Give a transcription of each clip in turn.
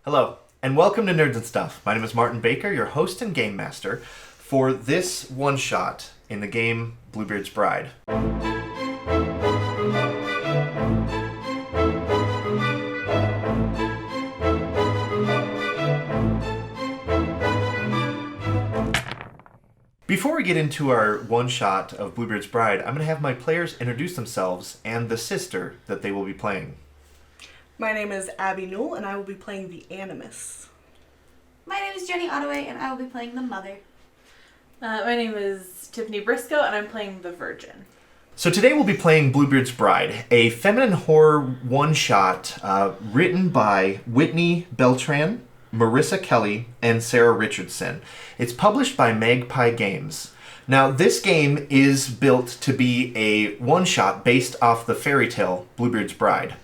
Hello, and welcome to Nerds and Stuff. My name is Martin Baker, your host and game master for this one-shot in the game Bluebeard's Bride. Before we get into our one-shot of Bluebeard's Bride, I'm going to have my players introduce themselves and the sister that they will be playing. My name is Abby Newell, and I will be playing the Animus. My name is Jenny Ottaway, and I will be playing the Mother. My name is Tiffini Briscoe, and I'm playing the Virgin. So today we'll be playing Bluebeard's Bride, a feminine horror one-shot written by Whitney Beltran, Marissa Kelly, and Sarah Richardson. It's published by Magpie Games. Now, this game is built to be a one-shot based off the fairy tale Bluebeard's Bride.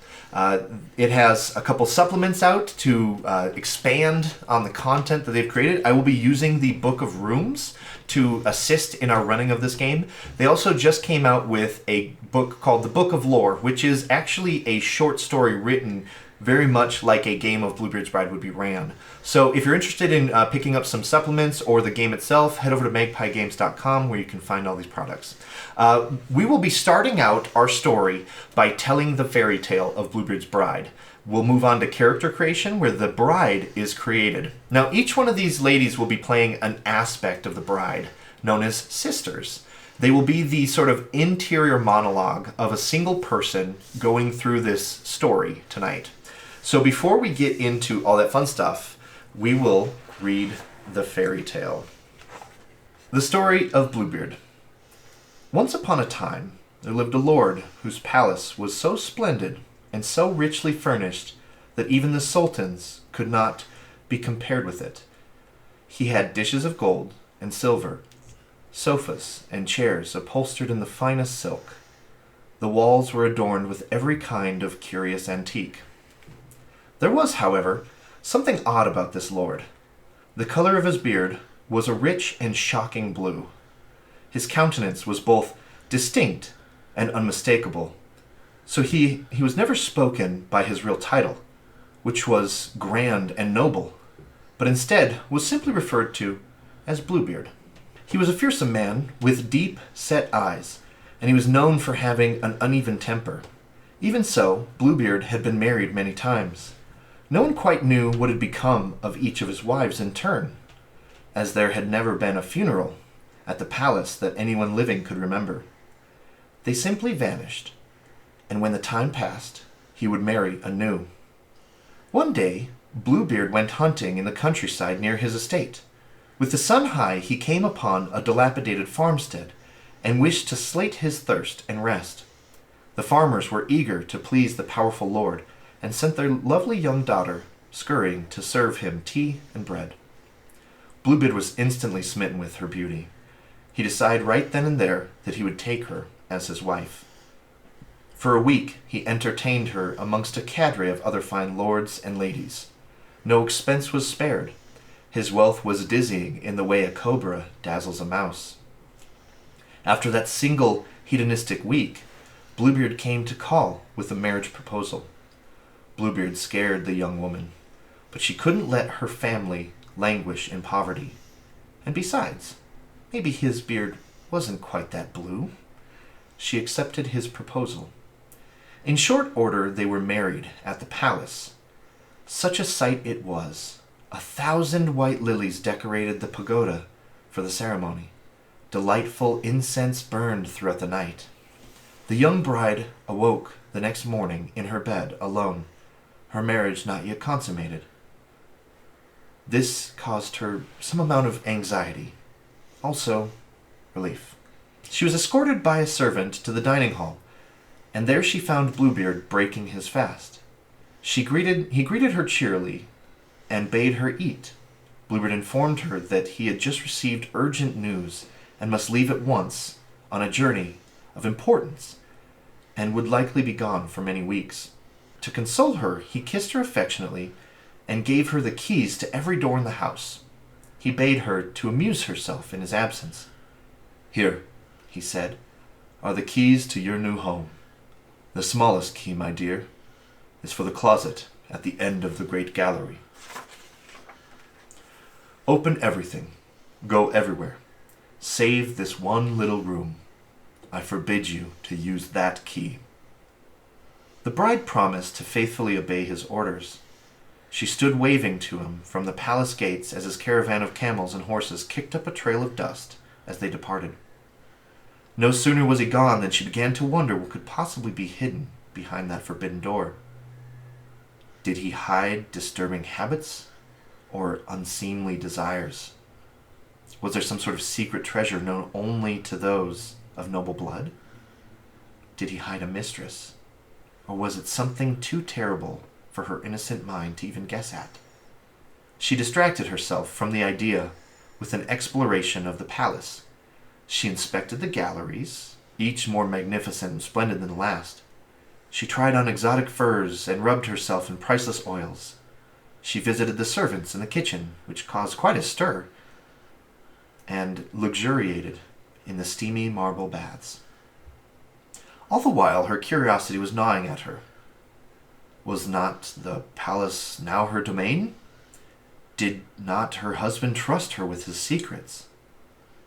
It has a couple supplements out to expand on the content that they've created. I will be using the Book of Rooms to assist in our running of this game. They also just came out with a book called the Book of Lore, which is actually a short story written very much like a game of Bluebeard's Bride would be ran. So if you're interested in picking up some supplements or the game itself, head over to magpiegames.com where you can find all these products. We will be starting out our story by telling the fairy tale of Bluebeard's Bride. We'll move on to character creation where the bride is created. Now each one of these ladies will be playing an aspect of the bride known as sisters. They will be the sort of interior monologue of a single person going through this story tonight. So before we get into all that fun stuff, we will read the fairy tale. The story of Bluebeard. Once upon a time, there lived a lord whose palace was so splendid and so richly furnished that even the sultans could not be compared with it. He had dishes of gold and silver, sofas and chairs upholstered in the finest silk. The walls were adorned with every kind of curious antique. There was, however, something odd about this lord. The color of his beard was a rich and shocking blue. His countenance was both distinct and unmistakable, so he was never spoken by his real title, which was grand and noble, but instead was simply referred to as Bluebeard. He was a fearsome man with deep, set eyes, and he was known for having an uneven temper. Even so, Bluebeard had been married many times. No one quite knew what had become of each of his wives in turn, as there had never been a funeral at the palace that anyone living could remember. They simply vanished, and when the time passed, he would marry anew. One day, Bluebeard went hunting in the countryside near his estate. With the sun high, he came upon a dilapidated farmstead and wished to slake his thirst and rest. The farmers were eager to please the powerful lord and sent their lovely young daughter scurrying to serve him tea and bread. Bluebeard was instantly smitten with her beauty. He decided right then and there that he would take her as his wife. For a week he entertained her amongst a cadre of other fine lords and ladies. No expense was spared. His wealth was dizzying in the way a cobra dazzles a mouse. After that single hedonistic week, Bluebeard came to call with a marriage proposal. Bluebeard scared the young woman, but she couldn't let her family languish in poverty. And besides, maybe his beard wasn't quite that blue. She accepted his proposal. In short order, they were married at the palace. Such a sight it was. 1,000 white lilies decorated the pagoda for the ceremony. Delightful incense burned throughout the night. The young bride awoke the next morning in her bed alone, her marriage not yet consummated. This caused her some amount of anxiety, also relief. She was escorted by a servant to the dining hall, and there she found Bluebeard breaking his fast. He greeted her cheerily and bade her eat. Bluebeard informed her that he had just received urgent news and must leave at once on a journey of importance and would likely be gone for many weeks. To console her, he kissed her affectionately and gave her the keys to every door in the house. He bade her to amuse herself in his absence. "Here," he said, "are the keys to your new home. The smallest key, my dear, is for the closet at the end of the great gallery. Open everything. Go everywhere. Save this one little room. I forbid you to use that key." The bride promised to faithfully obey his orders. She stood waving to him from the palace gates as his caravan of camels and horses kicked up a trail of dust as they departed. No sooner was he gone than she began to wonder what could possibly be hidden behind that forbidden door. Did he hide disturbing habits or unseemly desires? Was there some sort of secret treasure known only to those of noble blood? Did he hide a mistress? Or was it something too terrible for her innocent mind to even guess at? She distracted herself from the idea with an exploration of the palace. She inspected the galleries, each more magnificent and splendid than the last. She tried on exotic furs and rubbed herself in priceless oils. She visited the servants in the kitchen, which caused quite a stir, and luxuriated in the steamy marble baths. All the while, her curiosity was gnawing at her. Was not the palace now her domain? Did not her husband trust her with his secrets?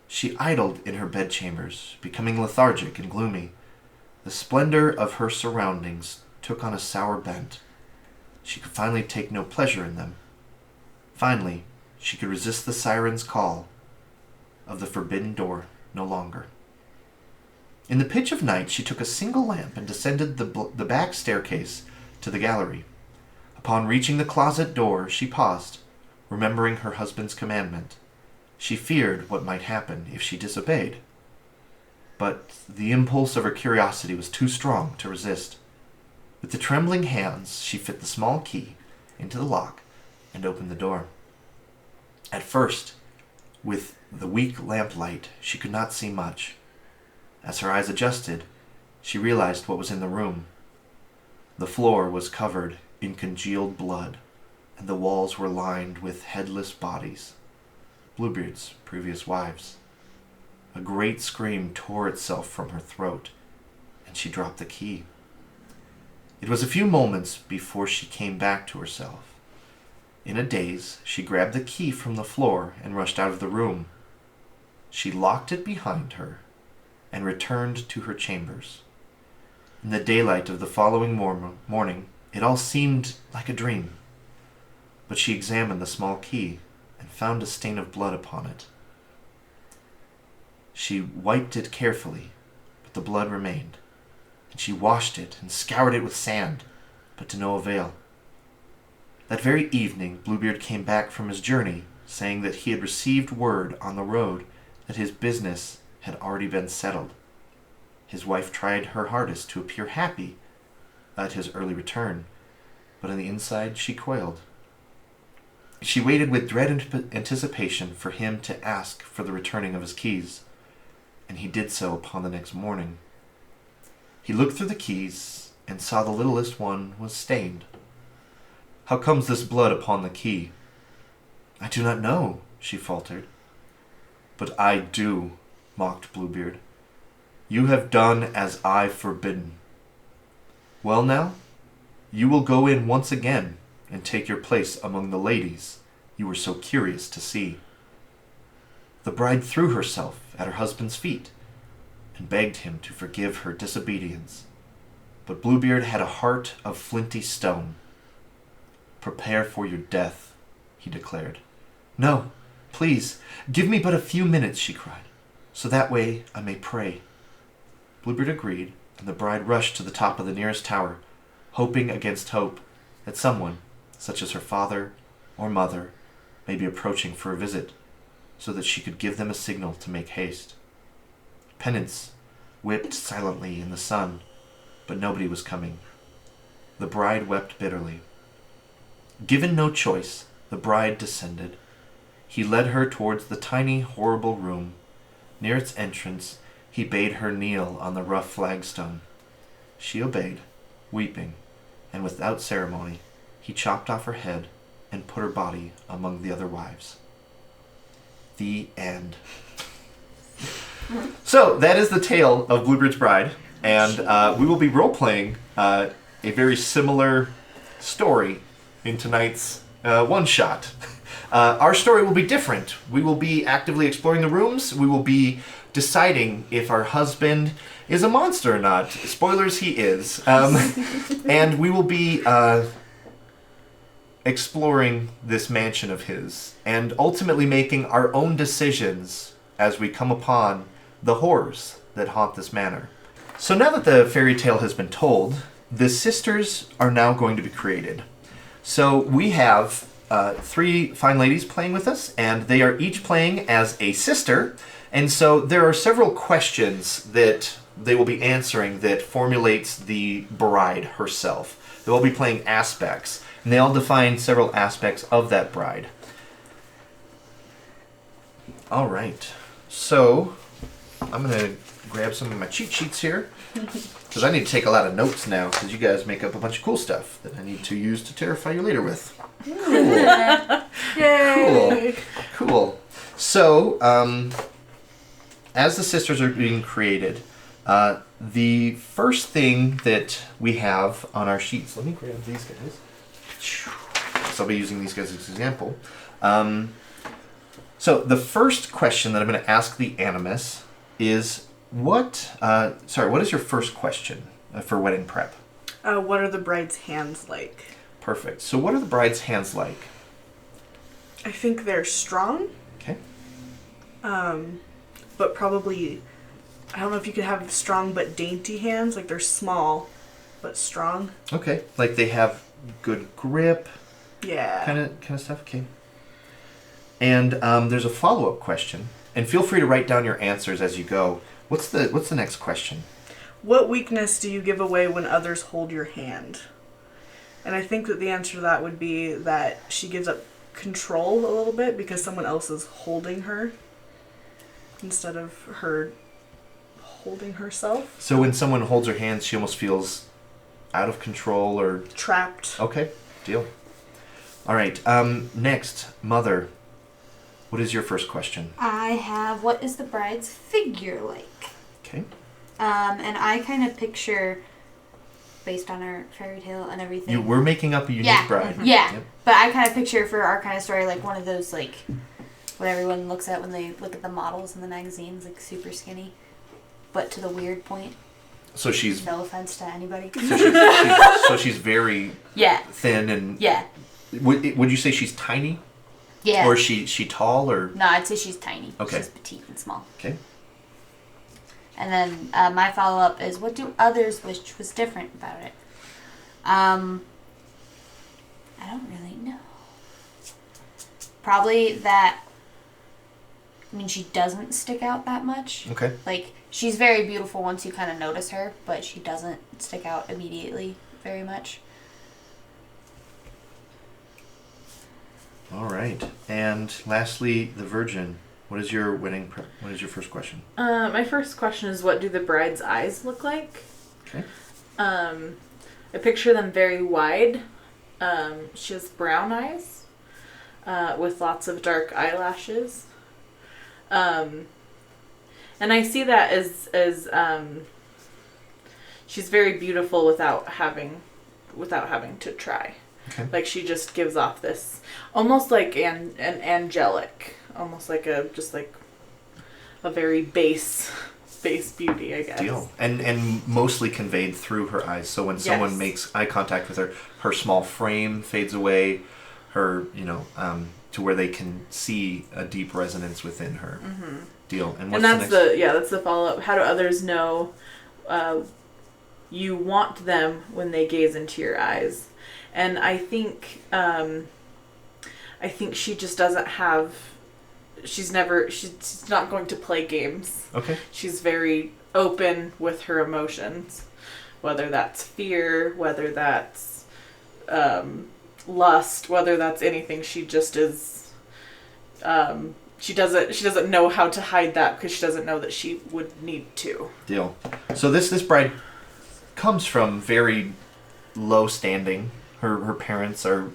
She idled in her bedchambers, becoming lethargic and gloomy. The splendor of her surroundings took on a sour bent. She could finally take no pleasure in them. Finally, she could resist the siren's call of the forbidden door no longer. In the pitch of night, she took a single lamp and descended the back staircase to the gallery. Upon reaching the closet door, she paused, remembering her husband's commandment. She feared what might happen if she disobeyed. But the impulse of her curiosity was too strong to resist. With the trembling hands, she fit the small key into the lock and opened the door. At first, with the weak lamplight, she could not see much. As her eyes adjusted, she realized what was in the room. The floor was covered in congealed blood, and the walls were lined with headless bodies, Bluebeard's previous wives. A great scream tore itself from her throat, and she dropped the key. It was a few moments before she came back to herself. In a daze, she grabbed the key from the floor and rushed out of the room. She locked it behind her and returned to her chambers. In the daylight of the following morning, it all seemed like a dream. But she examined the small key and found a stain of blood upon it. She wiped it carefully, but the blood remained, and she washed it and scoured it with sand, but to no avail. That very evening, Bluebeard came back from his journey, saying that he had received word on the road that his business had already been settled. His wife tried her hardest to appear happy at his early return, but on the inside she quailed. She waited with dread and anticipation for him to ask for the returning of his keys, and he did so upon the next morning. He looked through the keys and saw the littlest one was stained. "How comes this blood upon the key?" "I do not know," she faltered. "But I do," mocked Bluebeard. "You have done as I forbidden. Well now, you will go in once again and take your place among the ladies you were so curious to see." The bride threw herself at her husband's feet and begged him to forgive her disobedience. But Bluebeard had a heart of flinty stone. "Prepare for your death," he declared. "No, please, give me but a few minutes," she cried, "so that way I may pray." Bluebeard agreed, and the bride rushed to the top of the nearest tower, hoping against hope that someone, such as her father or mother, may be approaching for a visit, so that she could give them a signal to make haste. Penance whipped silently in the sun, but nobody was coming. The bride wept bitterly. Given no choice, the bride descended. He led her towards the tiny, horrible room. Near its entrance, he bade her kneel on the rough flagstone. She obeyed, weeping, and without ceremony, he chopped off her head and put her body among the other wives. The end. So, that is the tale of Bluebeard's Bride, and we will be role-playing a very similar story in tonight's one-shot. Our story will be different. We will be actively exploring the rooms. We will be deciding if our husband is a monster or not. Spoilers, he is. And we will be exploring this mansion of his and ultimately making our own decisions as we come upon the horrors that haunt this manor. So now that the fairy tale has been told, the sisters are now going to be created. So we have 3 fine ladies playing with us, and they are each playing as a sister. And so there are several questions that they will be answering that formulates the bride herself. They will be playing aspects, and they all define several aspects of that bride. All right. So I'm going to grab some of my cheat sheets here, because I need to take a lot of notes now, because you guys make up a bunch of cool stuff that I need to use to terrify you later with. Cool. Yay! Cool. So, as the sisters are being created, the first thing that we have on our sheets, let me grab these guys. So I'll be using these guys as an example. So the first question that I'm going to ask the Animus is, what is your first question for wedding prep? What are the bride's hands like? Perfect. So what are the bride's hands like? I think they're strong. Okay. But probably, I don't know if you could have strong but dainty hands. Like they're small, but strong. Okay. Like they have good grip, Yeah. kind of stuff. Okay. And there's a follow-up question, and feel free to write down your answers as you go. What's the next question? What weakness do you give away when others hold your hand? And I think that the answer to that would be that she gives up control a little bit because someone else is holding her instead of her holding herself. So when someone holds her hand, she almost feels out of control or... Trapped. Okay, deal. All right, next, Mother. What is your first question? I have, what is the bride's figure like? Okay. And I kind of picture, based on our fairy tale and everything. We're making up a unique bride. Yeah, Yep. but I kind of picture for our kind of story like one of those, like, what everyone looks at when they look at the models in the magazines, like super skinny, but to the weird point. So she's... No offense to anybody. So she's very thin and... Yeah. Would you say she's tiny? Yeah. Or is she tall or... No, I'd say she's tiny. Okay. She's petite and small. Okay. And then my follow-up is, what do others wish was different about it? I don't really know. Probably that, I mean, she doesn't stick out that much. Okay. Like, she's very beautiful once you kind of notice her, but she doesn't stick out immediately very much. All right. And lastly, the Virgin. What is your what is your first question? My first question is, what do the bride's eyes look like? Okay. I picture them very wide. She has brown eyes with lots of dark eyelashes. And I see that as she's very beautiful without having to try. Okay. Like she just gives off this almost like an angelic, almost like a very base beauty, I guess. Deal. And mostly conveyed through her eyes. So when someone makes eye contact with her, her small frame fades away, her, to where they can see a deep resonance within her. Mm-hmm. Deal. And that's the follow-up. How do others know you want them when they gaze into your eyes? And I think she just doesn't have... She's not going to play games. Okay. She's very open with her emotions, whether that's fear, whether that's lust, whether that's anything. She just is. She doesn't know how to hide that because she doesn't know that she would need to. Deal. So this bride comes from very low standing. Her parents are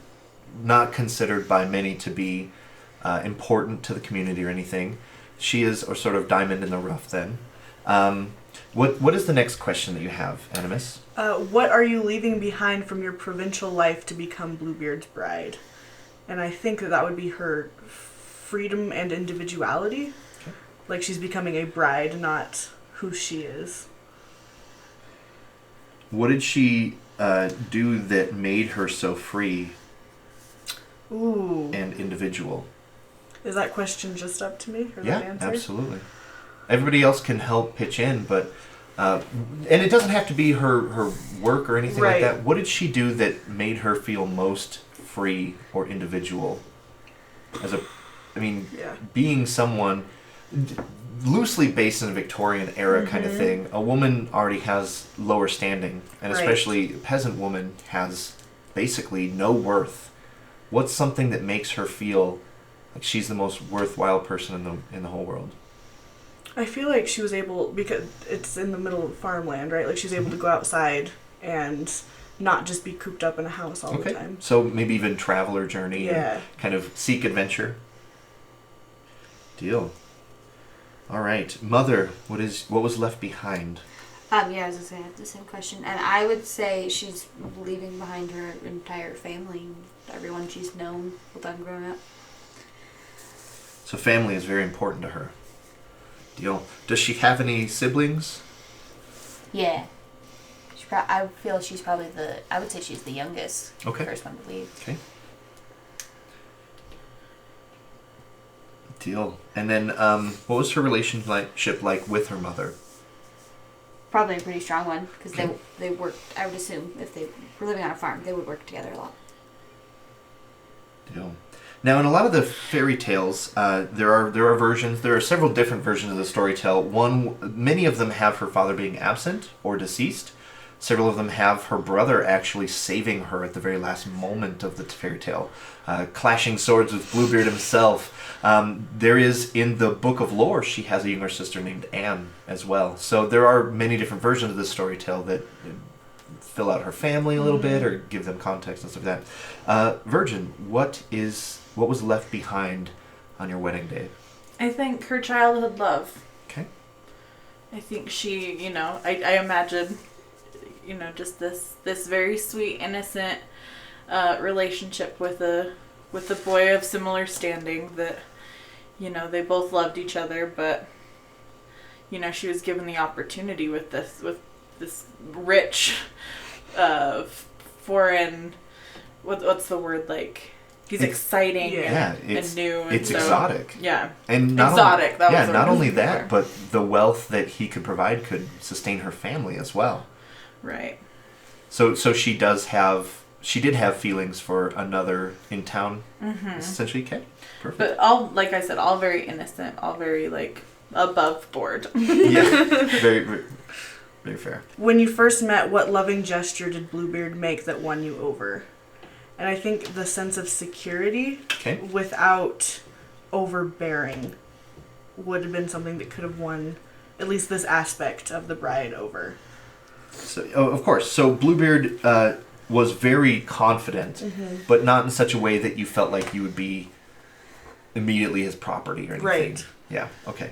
not considered by many to be important to the community or anything. She is a sort of diamond in the rough then. What is the next question that you have, Animus? What are you leaving behind from your provincial life to become Bluebeard's bride? And I think that would be her freedom and individuality. Okay. Like she's becoming a bride, not who she is. What did she do that made her so free Ooh. and individual? Is that question just up to me? Or Yeah, that answer? absolutely. Everybody else can help pitch in, but and it doesn't have to be her work or anything like Right. that. What did she do that made her feel most free or individual? Yeah. Being someone loosely based in a Victorian era kind of thing, a woman already has lower standing, and Right. especially a peasant woman has basically no worth. What's something that makes her feel like she's the most worthwhile person in the whole world? I feel like she was able, because it's in the middle of farmland, right? Like she's able to go outside and not just be cooped up in a house all the time. So maybe even travel or journey Yeah. and kind of seek adventure. Deal. All right, Mother, what was left behind? Yeah, I was just gonna have the same question, and I would say she's leaving behind her entire family, everyone she's known with them growing up. So family is very important to her. Deal. Does she have any siblings? Yeah, I feel she's probably I would say she's the youngest. Okay. First one to leave. Okay. Deal. And then, what was her relationship like with her mother? Probably a pretty strong one because Okay. they worked. I would assume if they were living on a farm, they would work together a lot. Deal. Now, in a lot of the fairy tales, there are versions. There are several different versions of the story tale. Many of them have her father being absent or deceased. Several of them have her brother actually saving her at the very last moment of the fairy tale, clashing swords with Bluebeard himself. There is, in the Book of Lore, she has a younger sister named Anne as well. So there are many different versions of this story tale that fill out her family a little bit or give them context and stuff like that. Virgin, what was left behind on your wedding day? I think her childhood love. Okay. I think she, I imagine, just this very sweet, innocent relationship with a boy of similar standing that, they both loved each other, but, she was given the opportunity with this rich, foreign, what's the word, like, he's exciting and new. And it's so, exotic. Yeah. And not exotic. That was the not word only I was that, looking but the wealth that he could provide could sustain her family as well. for. Right. So she did have feelings for another in town, essentially. Okay, perfect. But like I said, all very innocent, all very, like, above board. Yeah, very, very, very fair. When you first met, what loving gesture did Bluebeard make that won you over? And I think the sense of security without overbearing would have been something that could have won at least this aspect of the bride over. So, of course. So Bluebeard was very confident, but not in such a way that you felt like you would be immediately his property or anything. Right. Yeah. Okay.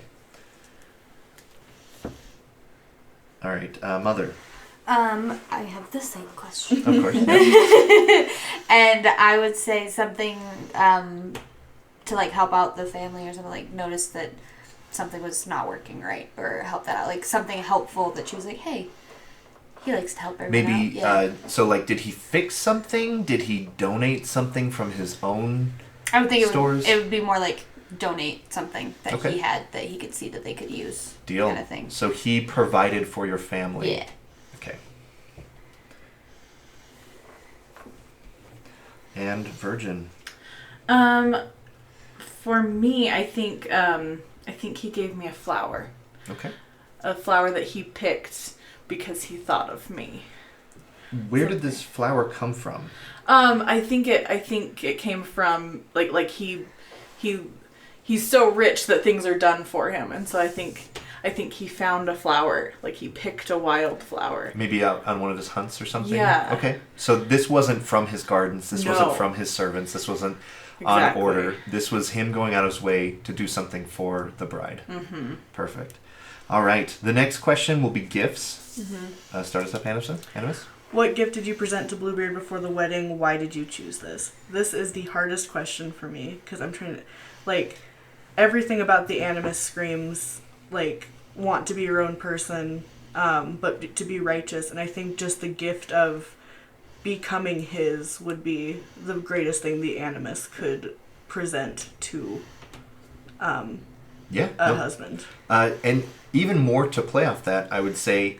All right, Mother. I have the same question. Of course. Yeah. And I would say something to like help out the family or something, like notice that something was not working right or help that out, like something helpful that she was like, hey, he likes to help everyone Maybe, out. Yeah. so like, did he fix something? Did he donate something from his own I would think stores? it would be more like donate something that Okay. he had that he could see that they could use. Deal. Kind of thing. So he provided for your family. Yeah. Okay. And Virgin. For me, I think he gave me a flower. Okay. A flower that he picked because he thought of me. Where did this flower come from? I think it came from like he's so rich that things are done for him, and so I think he found a flower, like he picked a wild flower. Maybe out on one of his hunts or something? Yeah. Okay. So this wasn't from his gardens. This wasn't No. from his servants. This wasn't Exactly. on order. This was him going out of his way to do something for the bride. Mm-hmm. Perfect. All right. The next question will be gifts. Start us up, Animus. What gift did you present to Bluebeard before the wedding? Why did you choose this? This is the hardest question for me because I'm trying to, like, everything about the Animus screams, like, want to be your own person, but to be righteous. And I think just the gift of becoming his would be the greatest thing the Animus could present to a husband. And even more to play off that, I would say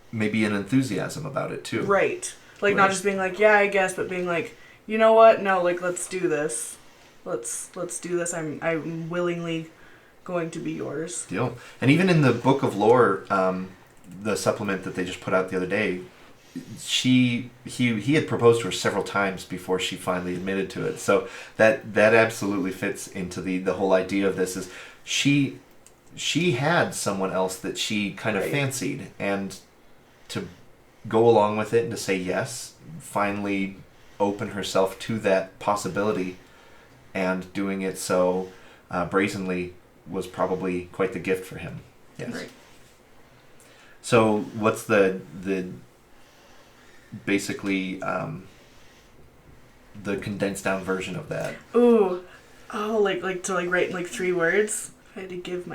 maybe an enthusiasm about it too. Right. Like not just being like, yeah, I guess, but being like, you know what? No, like let's do this. Let's do this. I'm willingly going to be yours. Deal. And even in the Book of Lore, the supplement that they just put out the other day, he had proposed to her several times before she finally admitted to it. So that absolutely fits into the whole idea of this is she had someone else that she kind of fancied, and to go along with it and to say yes, finally open herself to that possibility, and doing it so brazenly was probably quite the gift for him. Yes. Right. So what's the basically the condensed down version of that? Like to like write in like 3 words. I had to give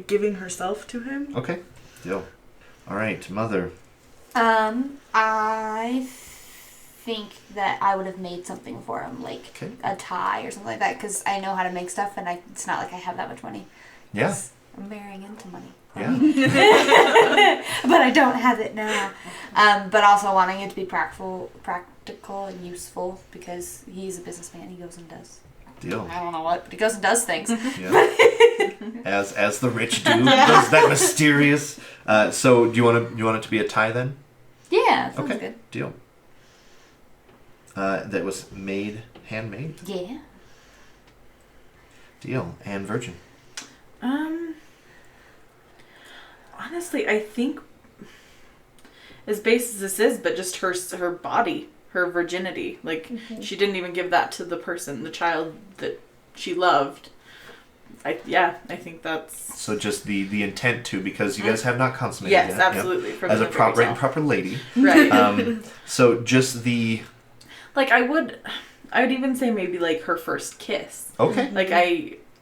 giving herself to him. Okay. Deal. All right, Mother. I think that I would have made something for him, like a tie or something like that, because I know how to make stuff, and it's not like I have that much money. Yeah. I'm marrying into money. Yeah. But I don't have it now. But also wanting it to be practical and useful, because he's a businessman. He goes and does. Deal. I don't know what, but he goes and does things. Yeah. as the rich do. Does that mysterious. So do you want it to be a tie then? Yeah, sounds good. Deal. That was handmade? Yeah. Deal. And virgin. Honestly, I think as base as this is, but just her body, her virginity. Like, she didn't even give that to the child that she loved. I think that's... So just the intent to, because you guys have not consummated yet. Yes, absolutely. Yep. As a proper lady. Right. So just the... Like, I would even say maybe, like, her first kiss. Okay. Like,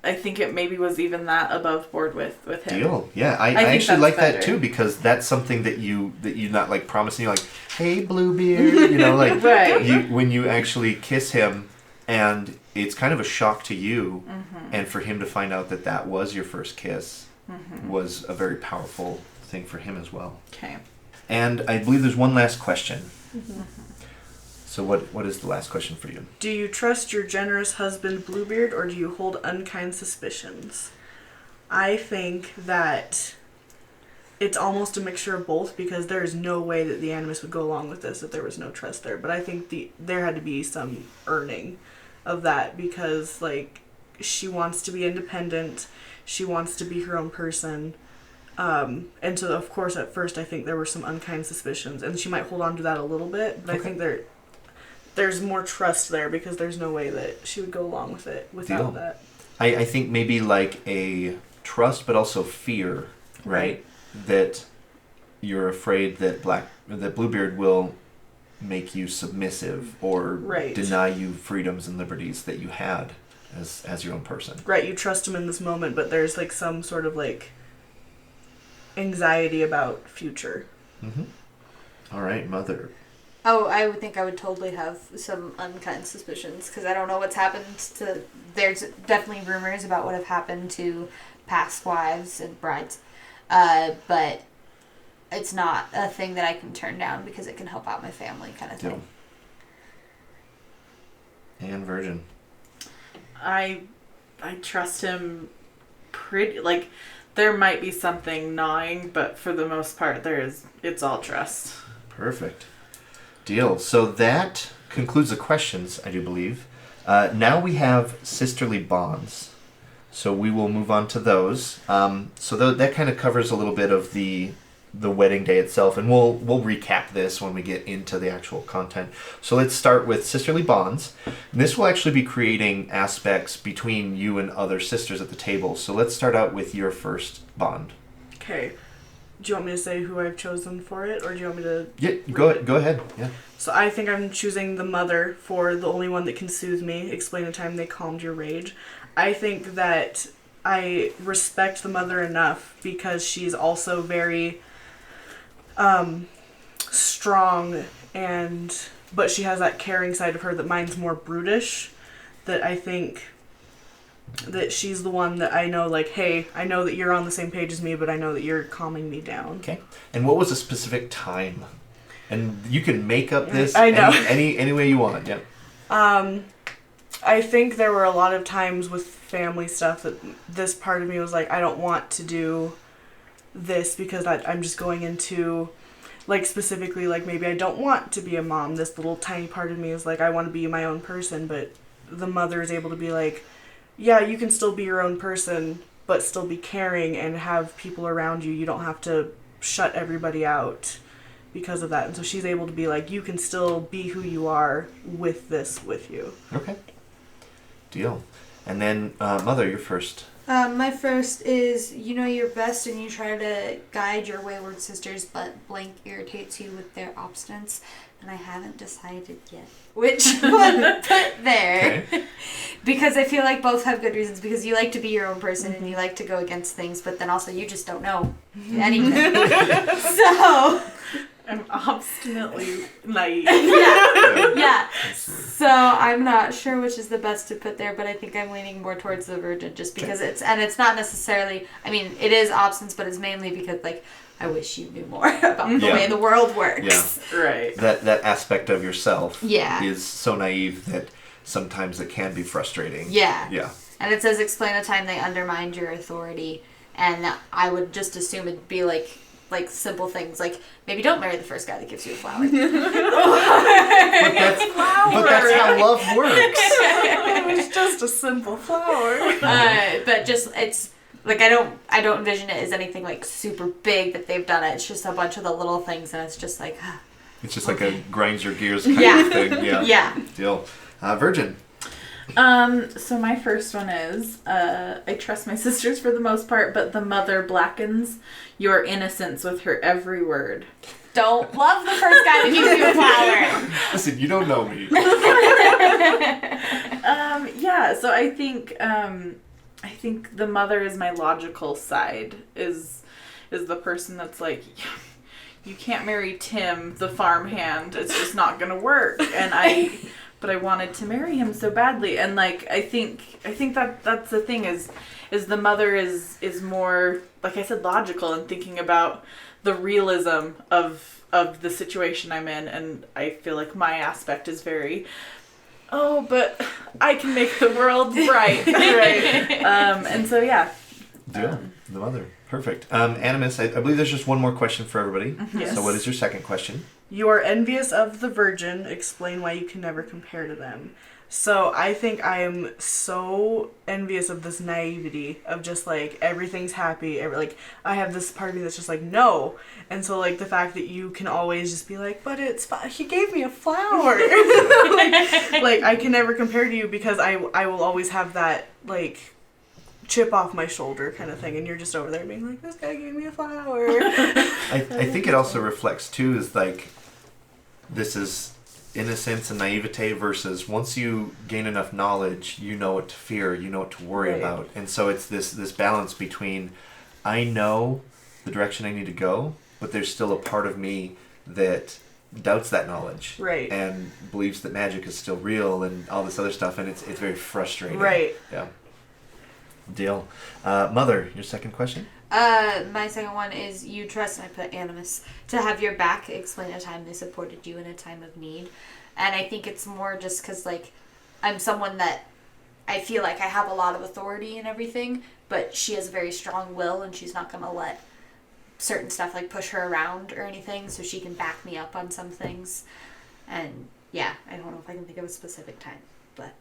I think it maybe was even that above board with him. Deal. Yeah, I actually like that too, because that's something that you not like promising, you're like, hey Bluebeard, like right. when you actually kiss him, and it's kind of a shock to you, and for him to find out that was your first kiss was a very powerful thing for him as well. Okay. And I believe there's one last question. So what is the last question for you? Do you trust your generous husband Bluebeard, or do you hold unkind suspicions? I think that it's almost a mixture of both, because there is no way that the Animus would go along with this if there was no trust there. But I think there had to be some earning of that, because like she wants to be independent, she wants to be her own person. And so of course at first I think there were some unkind suspicions, and she might hold on to that a little bit, but I think there's more trust there, because there's no way that she would go along with it without that. I think maybe like a trust, but also fear, right? That you're afraid that Bluebeard will make you submissive, or deny you freedoms and liberties that you had as your own person. Right, you trust him in this moment, but there's like some sort of like anxiety about future. All right, Mother. Oh, I would think I would totally have some unkind suspicions, because I don't know what's happened to... There's definitely rumors about what have happened to past wives and brides, but it's not a thing that I can turn down, because it can help out my family kind of thing. And virgin. I trust him pretty... Like, there might be something gnawing, but for the most part, it's all trust. Perfect. Deal. So that concludes the questions, I do believe. Now we have sisterly bonds. So we will move on to those. So that kind of covers a little bit of the wedding day itself, and we'll recap this when we get into the actual content. So let's start with sisterly bonds. And this will actually be creating aspects between you and other sisters at the table. So let's start out with your first bond. Okay. Do you want me to say who I've chosen for it, or do you want me to... Yeah, go ahead. Yeah. So I think I'm choosing the mother for the only one that can soothe me, explain a time they calmed your rage. I think that I respect the mother enough because she's also very strong, but she has that caring side of her that mine's more brutish, that I think that she's the one that I know, like, hey, I know that you're on the same page as me, but I know that you're calming me down. Okay. And what was a specific time? And you can make up this I know. any way you want. Yeah. I think there were a lot of times with family stuff that this part of me was like, I don't want to do this because I'm just going into, like, specifically, like, maybe I don't want to be a mom. This little tiny part of me is like, I want to be my own person, but the mother is able to be like, yeah, you can still be your own person, but still be caring and have people around you. You don't have to shut everybody out because of that. And so she's able to be like, you can still be who you are with this with you. Okay. Deal. And then, Mother, you're first. My first is, you know your best and you try to guide your wayward sisters, but blank irritates you with their obstinance, and I haven't decided yet which one to put there. Okay. Because I feel like both have good reasons, because you like to be your own person and you like to go against things, but then also you just don't know anything. So... I'm obstinately naive. Yeah. So I'm not sure which is the best to put there, but I think I'm leaning more towards the virgin just because it's not necessarily, I mean, it is obstinance, but it's mainly because, like, I wish you knew more about the way the world works. Yeah. Right. That aspect of yourself Yeah. is so naive that sometimes it can be frustrating. Yeah. Yeah. And it says explain a time they undermined your authority, and I would just assume it'd be like simple things like maybe don't marry the first guy that gives you a flower. But that's how love works. It's just a simple flower. But just it's like I don't envision it as anything like super big that they've done it. It's just a bunch of the little things, and it's just like It's just like a grinds your gears kind of thing. Yeah. Yeah. Deal. Virgin. So my first one is, I trust my sisters for the most part, but the mother blackens your innocence with her every word. Don't love the first guy that gives you a flower. Listen, you don't know me. Yeah, so I think the mother is my logical side, is the person that's like, you can't marry Tim, the farmhand. It's just not gonna work. But I wanted to marry him so badly, and like I think that's the thing is the mother is more, like I said, logical and thinking about the realism of the situation I'm in, and I feel like my aspect is very, but I can make the world bright, right? And so yeah. Deal. The mother. Perfect. Animus, I believe there's just one more question for everybody. Yes. So what is your second question? You are envious of the virgin. Explain why you can never compare to them. So I think I am so envious of this naivety of just like everything's happy. Like I have this part of me that's just like no, and so like the fact that you can always just be like, but he gave me a flower. like I can never compare to you because I will always have that like chip off my shoulder kind of thing, and you're just over there being like, this guy gave me a flower. I think it also reflects too is like this is innocence and naivete versus once you gain enough knowledge, you know what to fear, you know what to worry about. And so it's this balance between I know the direction I need to go, but there's still a part of me that doubts that knowledge. Right. And believes that magic is still real and all this other stuff, and it's very frustrating. Right. Yeah. Deal. Mother, your second question? My second one is you trust, and I put Animus, to have your back. Explain a time they supported you in a time of need. And I think it's more just because, like, I'm someone that I feel like I have a lot of authority and everything, but she has a very strong will, and she's not going to let certain stuff, like, push her around or anything, so she can back me up on some things. And, yeah, I don't know if I can think of a specific time, but...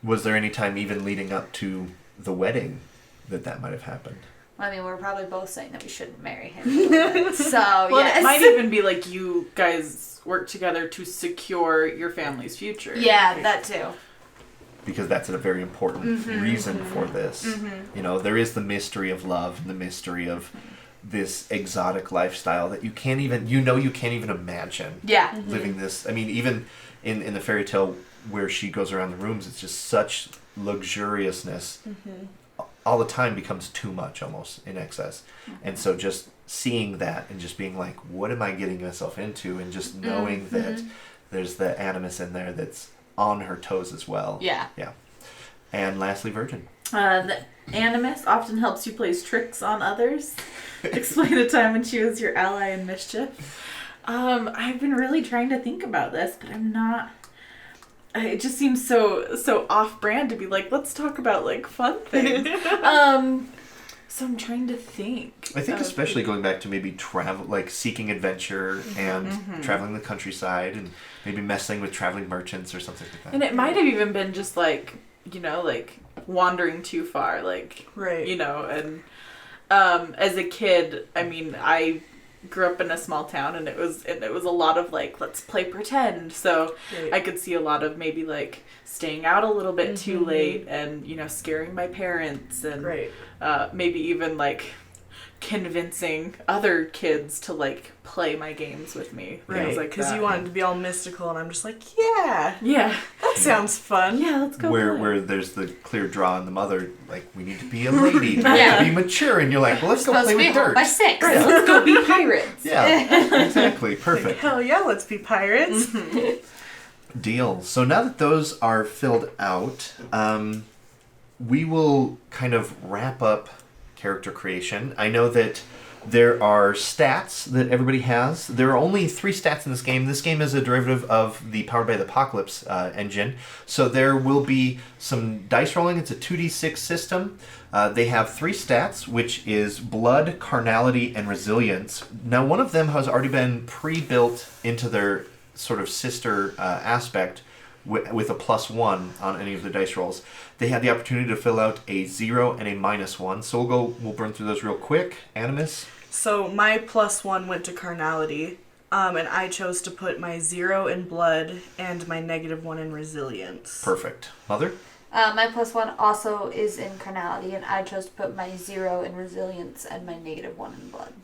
Was there any time even leading up to the wedding that might have happened? Well, I mean, we're probably both saying that we shouldn't marry him. So, well, yes. It might even be like you guys work together to secure your family's future. Yeah, that too. Because that's a very important reason for this. You know, there is the mystery of love and the mystery of this exotic lifestyle that you can't even imagine Yeah. living this. I mean, even in the fairy tale where she goes around the rooms, it's just such luxuriousness all the time becomes too much, almost in excess. And so just seeing that and just being like, what am I getting myself into? And just knowing that there's the Animus in there that's on her toes as well. Yeah. Yeah. And lastly, Virgin. The Animus often helps you play tricks on others. Explain a time when she was your ally in mischief. I've been really trying to think about this, but I'm not. It just seems so off-brand to be like, let's talk about like fun things. So I'm trying to think. I think especially going back to maybe travel, like seeking adventure and traveling the countryside and maybe messing with traveling merchants or something like that. And it might have even been just like, like wandering too far, like, Right. and as a kid, I mean, I grew up in a small town and it was a lot of like, let's play pretend. So Right. I could see a lot of maybe like staying out a little bit too late and, scaring my parents and Right. Maybe even like convincing other kids to like play my games with me. Right. Things like Because that. you wanted to be all mystical, and I'm just like, yeah, Yeah. that sounds fun. Yeah, let's go Where play. where there's the clear draw in the mother, like, we need to be a lady, we need to be mature, and you're like, well, let's go Supposed play to be with home dirt. by 6. Right, let's go be pirates. Yeah, exactly. Like, Perfect. hell yeah, let's be pirates. Deal. So now that those are filled out, we will kind of wrap up character creation. I know that there are stats that everybody has. There are only 3 stats in this game. This game is a derivative of the Powered by the Apocalypse engine. So there will be some dice rolling. It's a 2d6 system. They have 3 stats, which is blood, carnality, and resilience. Now, one of them has already been pre-built into their sort of sister aspect with a +1 on any of the dice rolls. They had the opportunity to fill out a 0 and a -1. So we'll burn through those real quick. Animus? So my +1 went to carnality, and I chose to put my 0 in blood and my -1 in resilience. Perfect. Mother? My +1 also is in carnality, and I chose to put my 0 in resilience and my -1 in blood.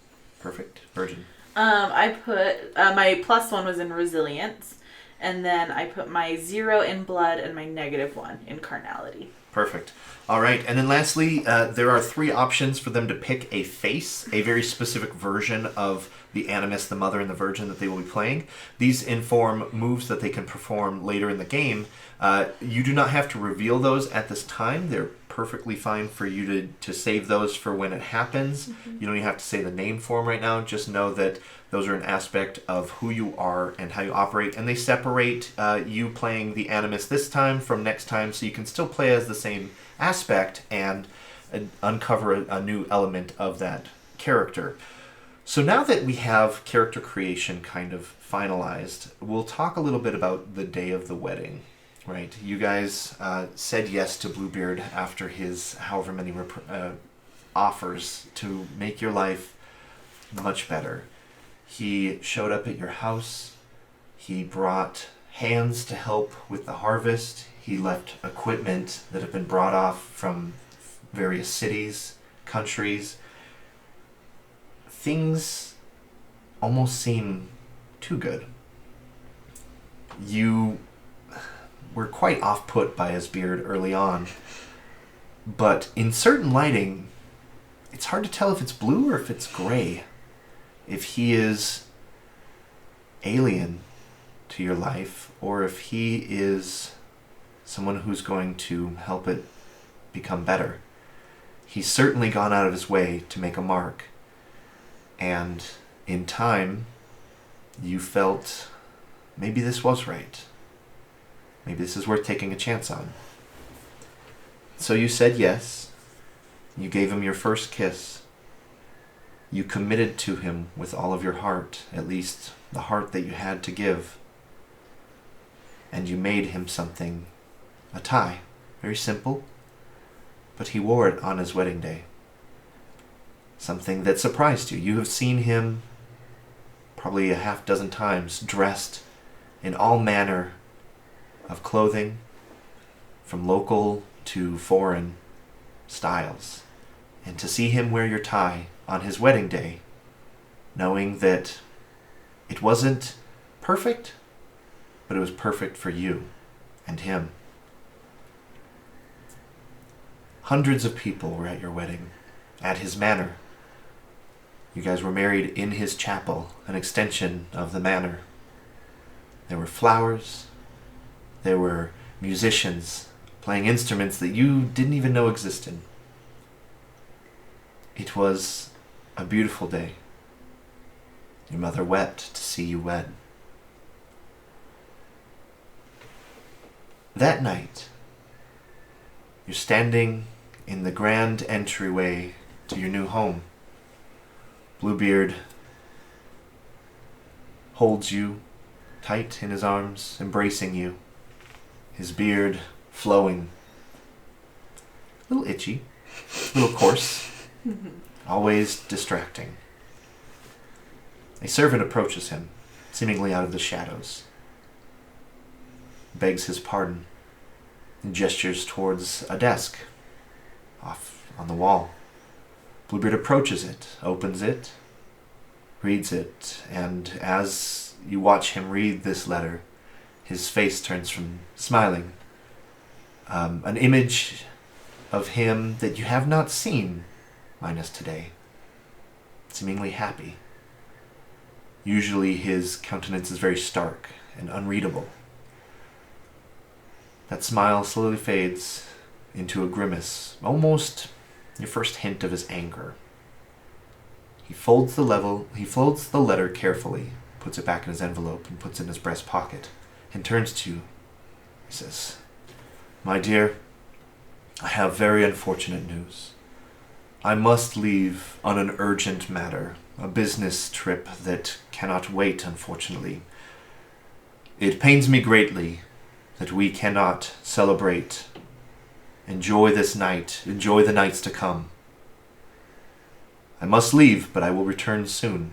Perfect. Virgin? I put my +1 was in resilience, and then I put my 0 in blood and my -1 in carnality. Perfect. All right. And then lastly, there are 3 options for them to pick a face, a very specific version of the Animus, the Mother, and the Virgin that they will be playing. These inform moves that they can perform later in the game. You do not have to reveal those at this time. They're perfectly fine for you to save those for when it happens. You don't even have to say the name for them right now. Just know that those are an aspect of who you are and how you operate. And they separate you playing the Animus this time from next time, so you can still play as the same aspect and uncover a new element of that character. So now that we have character creation kind of finalized, we'll talk a little bit about the day of the wedding, right? You guys said yes to Bluebeard after his however many offers to make your life much better. He showed up at your house. He brought hands to help with the harvest. He left equipment that had been brought off from various cities, countries. Things almost seem too good. You were quite off-put by his beard early on, but in certain lighting, it's hard to tell if it's blue or if it's gray. If he is alien to your life, or if he is someone who's going to help it become better. He's certainly gone out of his way to make a mark. And in time, you felt maybe this was right. Maybe this is worth taking a chance on. So you said yes. You gave him your first kiss. You committed to him with all of your heart, at least the heart that you had to give. And you made him something, a tie, very simple, but he wore it on his wedding day. Something that surprised you. You have seen him probably a half dozen times dressed in all manner of clothing, from local to foreign styles. and to see him wear your tie on his wedding day, knowing that it wasn't perfect, but it was perfect for you and him. Hundreds of people were at your wedding, at his manor. You guys were married in his chapel, an extension of the manor. There were flowers. There were musicians playing instruments that you didn't even know existed. It was a beautiful day. Your mother wept to see you wed. That night, you're standing in the grand entryway to your new home. Bluebeard holds you tight in his arms, embracing you, his beard flowing. A little itchy, a little coarse, always distracting. A servant approaches him, seemingly out of the shadows, begs his pardon, and gestures towards a desk off on the wall. Bluebeard approaches it, opens it, reads it, and as you watch him read this letter, his face turns from smiling. An image of him that you have not seen, minus today, seemingly happy. Usually his countenance is very stark and unreadable. That smile slowly fades into a grimace, almost your first hint of his anger. He folds the letter carefully, puts it back in his envelope, and puts it in his breast pocket, and turns to you. He says, "My dear, I have very unfortunate news. I must leave on an urgent matter, a business trip that cannot wait, unfortunately. It pains me greatly that we cannot celebrate, enjoy this night, enjoy the nights to come. I must leave, but I will return soon."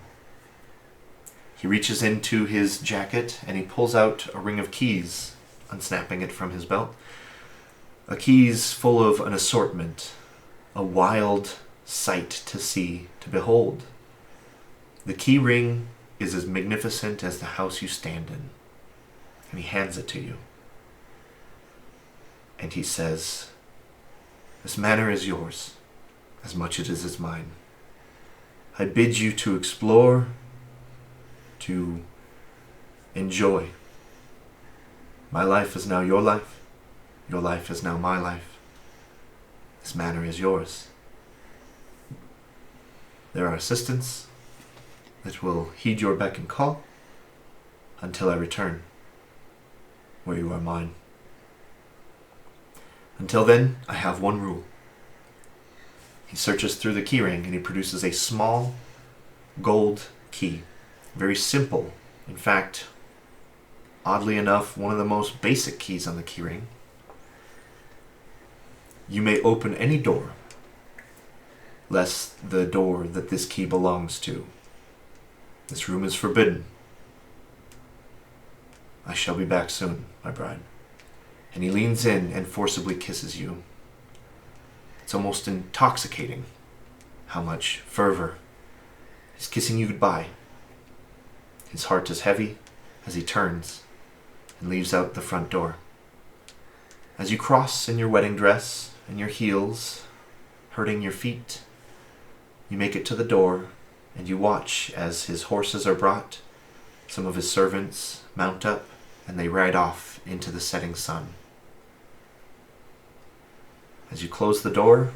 He reaches into his jacket and he pulls out a ring of keys, unsnapping it from his belt. A keys full of an assortment, a wild sight to see, to behold. The key ring is as magnificent as the house you stand in, and he hands it to you. And he says, "This manor is yours, as much as it is mine. I bid you to explore, to enjoy. My life is now your life is now my life. This manor is yours. There are assistants that will heed your beck and call until I return, where you are mine. Until then, I have one rule." He searches through the keyring and he produces a small gold key. Very simple. In fact, oddly enough, one of the most basic keys on the keyring. You may open any door, lest the door that this key belongs to. This room is forbidden. I shall be back soon, my bride. And he leans in and forcibly kisses you. It's almost intoxicating how much fervor. He's kissing you goodbye. His heart is heavy as he turns and leaves out the front door. As you cross in your wedding dress and your heels, hurting your feet, you make it to the door and you watch as his horses are brought. Some of his servants mount up and they ride off into the setting sun. As you close the door,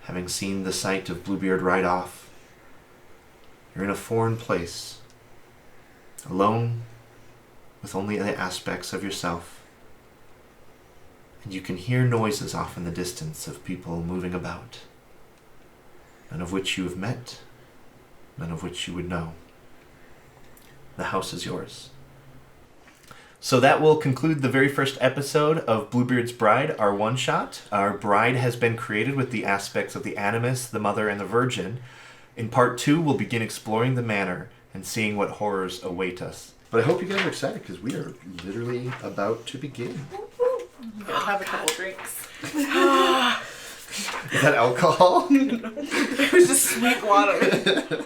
having seen the sight of Bluebeard ride off, you're in a foreign place, alone with only the aspects of yourself, and you can hear noises off in the distance of people moving about, none of which you have met, none of which you would know. The house is yours. So that will conclude the very first episode of Bluebeard's Bride, our one-shot. Our bride has been created with the aspects of the Animus, the Mother, and the Virgin. In part 2, we'll begin exploring the manor and seeing what horrors await us. But I hope you guys are excited because we are literally about to begin. I'll have a couple drinks. Is that alcohol? It was just sweet water.